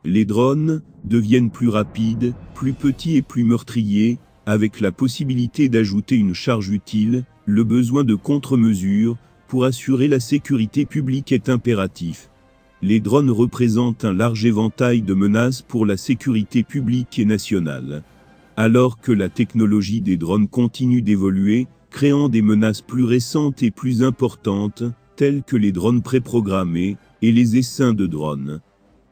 Les drones deviennent plus rapides, plus petits et plus meurtriers, avec la possibilité d'ajouter une charge utile. Le besoin de contre-mesures pour assurer la sécurité publique est impératif. Les drones représentent un large éventail de menaces pour la sécurité publique et nationale. Alors que la technologie des drones continue d'évoluer, créant des menaces plus récentes et plus importantes, telles que les drones préprogrammés et les essaims de drones.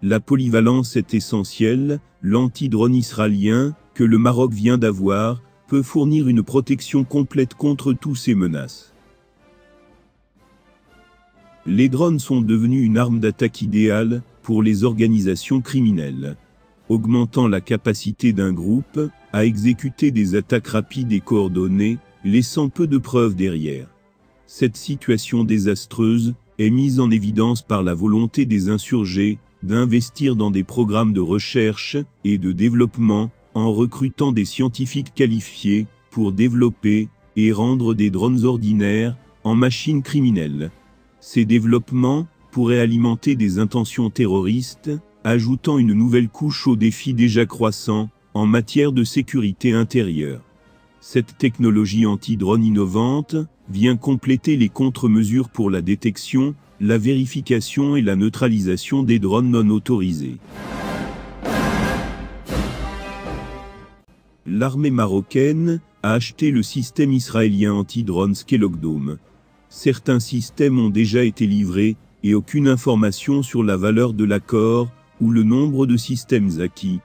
La polyvalence est essentielle. L'anti-drone israélien, que le Maroc vient d'avoir, peut fournir une protection complète contre toutes ces menaces. Les drones sont devenus une arme d'attaque idéale pour les organisations criminelles, augmentant la capacité d'un groupe à exécuter des attaques rapides et coordonnées, laissant peu de preuves derrière. Cette situation désastreuse est mise en évidence par la volonté des insurgés d'investir dans des programmes de recherche et de développement en recrutant des scientifiques qualifiés pour développer et rendre des drones ordinaires en machines criminelles. Ces développements pourraient alimenter des intentions terroristes, ajoutant une nouvelle couche aux défis déjà croissants en matière de sécurité intérieure. Cette technologie anti-drone innovante vient compléter les contre-mesures pour la détection, la vérification et la neutralisation des drones non autorisés. L'armée marocaine a acheté le système israélien anti-drone Skellock-Dome. Certains systèmes ont déjà été livrés et aucune information sur la valeur de l'accord ou le nombre de systèmes acquis.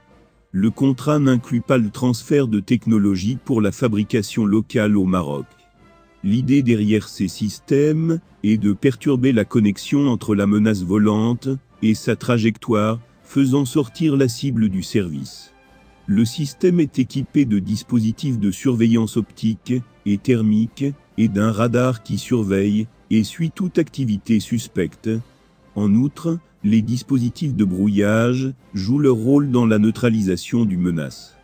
Le contrat n'inclut pas le transfert de technologie pour la fabrication locale au Maroc. L'idée derrière ces systèmes est de perturber la connexion entre la menace volante et sa trajectoire, faisant sortir la cible du service. Le système est équipé de dispositifs de surveillance optique et thermique et d'un radar qui surveille et suit toute activité suspecte. En outre, les dispositifs de brouillage jouent leur rôle dans la neutralisation du menace.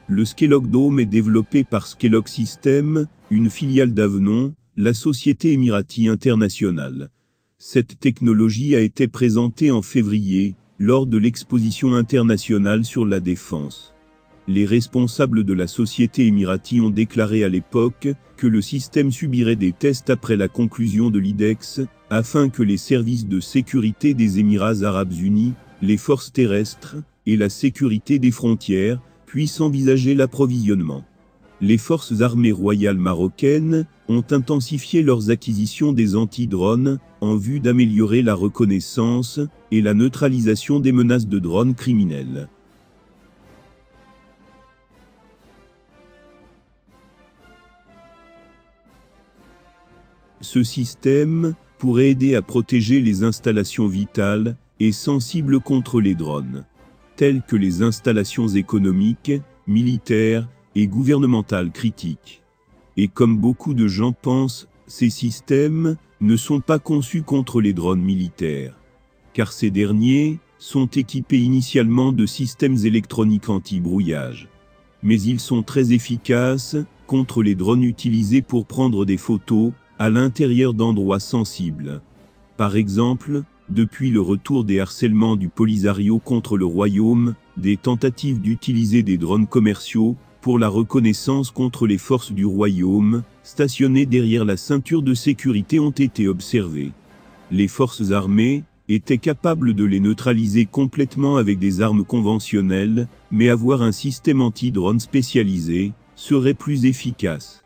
Le Skellock-Dome est développé par Skellock Systems, une filiale d'Avenon, la société Emirati internationale. Cette technologie a été présentée en février, lors de l'exposition internationale sur la défense. Les responsables de la société Emirati ont déclaré à l'époque que le système subirait des tests après la conclusion de l'IDEX, afin que les services de sécurité des Émirats arabes unis, les forces terrestres et la sécurité des frontières puissent envisager l'approvisionnement. Les forces armées royales marocaines ont intensifié leurs acquisitions des anti-drones en vue d'améliorer la reconnaissance et la neutralisation des menaces de drones criminels. Ce système pourrait aider à protéger les installations vitales et sensibles contre les drones, telles que les installations économiques, militaires et gouvernementales critiques. Et comme beaucoup de gens pensent, ces systèmes ne sont pas conçus contre les drones militaires, car ces derniers sont équipés initialement de systèmes électroniques anti-brouillage. Mais ils sont très efficaces contre les drones utilisés pour prendre des photos à l'intérieur d'endroits sensibles. Par exemple, depuis le retour des harcèlements du Polisario contre le Royaume, des tentatives d'utiliser des drones commerciaux pour la reconnaissance contre les forces du Royaume, stationnées derrière la ceinture de sécurité ont été observées. Les forces armées étaient capables de les neutraliser complètement avec des armes conventionnelles, mais avoir un système anti-drone spécialisé serait plus efficace.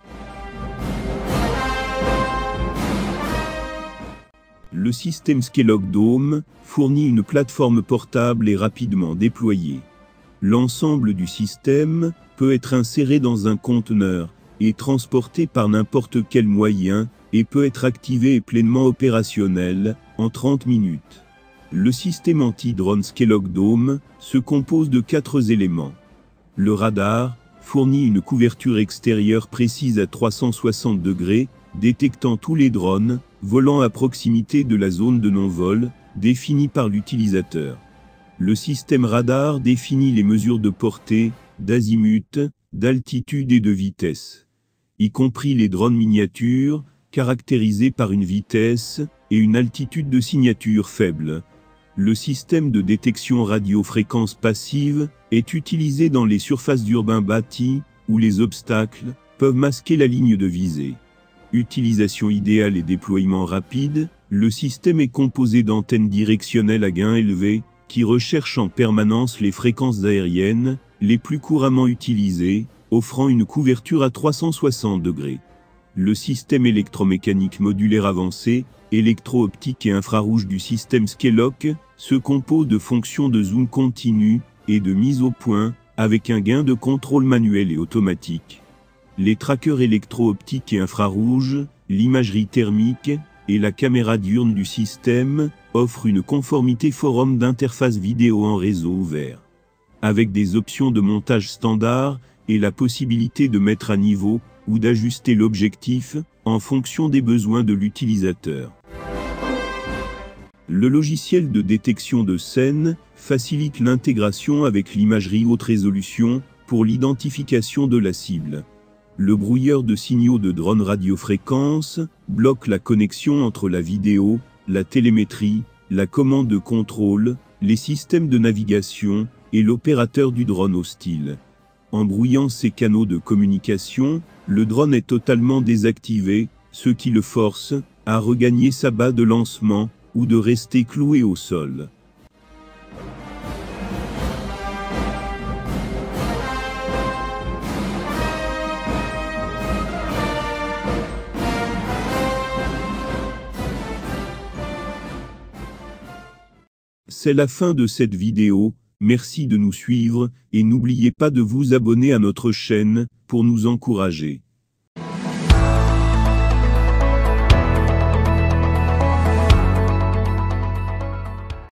Le système Skellock-Dome fournit une plateforme portable et rapidement déployée. L'ensemble du système peut être inséré dans un conteneur et transporté par n'importe quel moyen et peut être activé et pleinement opérationnel en 30 minutes. Le système anti-drone Skellock-Dome se compose de 4 éléments. Le radar fournit une couverture extérieure précise à 360 degrés, détectant tous les drones volant à proximité de la zone de non-vol, définie par l'utilisateur. Le système radar définit les mesures de portée, d'azimut, d'altitude et de vitesse, y compris les drones miniatures, caractérisés par une vitesse et une altitude de signature faible. Le système de détection radiofréquence passive est utilisé dans les surfaces urbains bâties, où les obstacles peuvent masquer la ligne de visée. Utilisation idéale et déploiement rapide, le système est composé d'antennes directionnelles à gain élevé, qui recherchent en permanence les fréquences aériennes les plus couramment utilisées, offrant une couverture à 360 degrés. Le système électromécanique modulaire avancé, électro-optique et infrarouge du système Skellock, se compose de fonctions de zoom continu et de mise au point, avec un gain de contrôle manuel et automatique. Les trackers électro-optiques et infrarouges, l'imagerie thermique et la caméra diurne du système offrent une conformité forum d'interface vidéo en réseau ouvert. Avec des options de montage standard et la possibilité de mettre à niveau ou d'ajuster l'objectif en fonction des besoins de l'utilisateur. Le logiciel de détection de scène facilite l'intégration avec l'imagerie haute résolution pour l'identification de la cible. Le brouilleur de signaux de drone radiofréquence bloque la connexion entre la vidéo, la télémétrie, la commande de contrôle, les systèmes de navigation et l'opérateur du drone hostile. En brouillant ces canaux de communication, le drone est totalement désactivé, ce qui le force à regagner sa base de lancement ou de rester cloué au sol. C'est la fin de cette vidéo, merci de nous suivre, et n'oubliez pas de vous abonner à notre chaîne, pour nous encourager.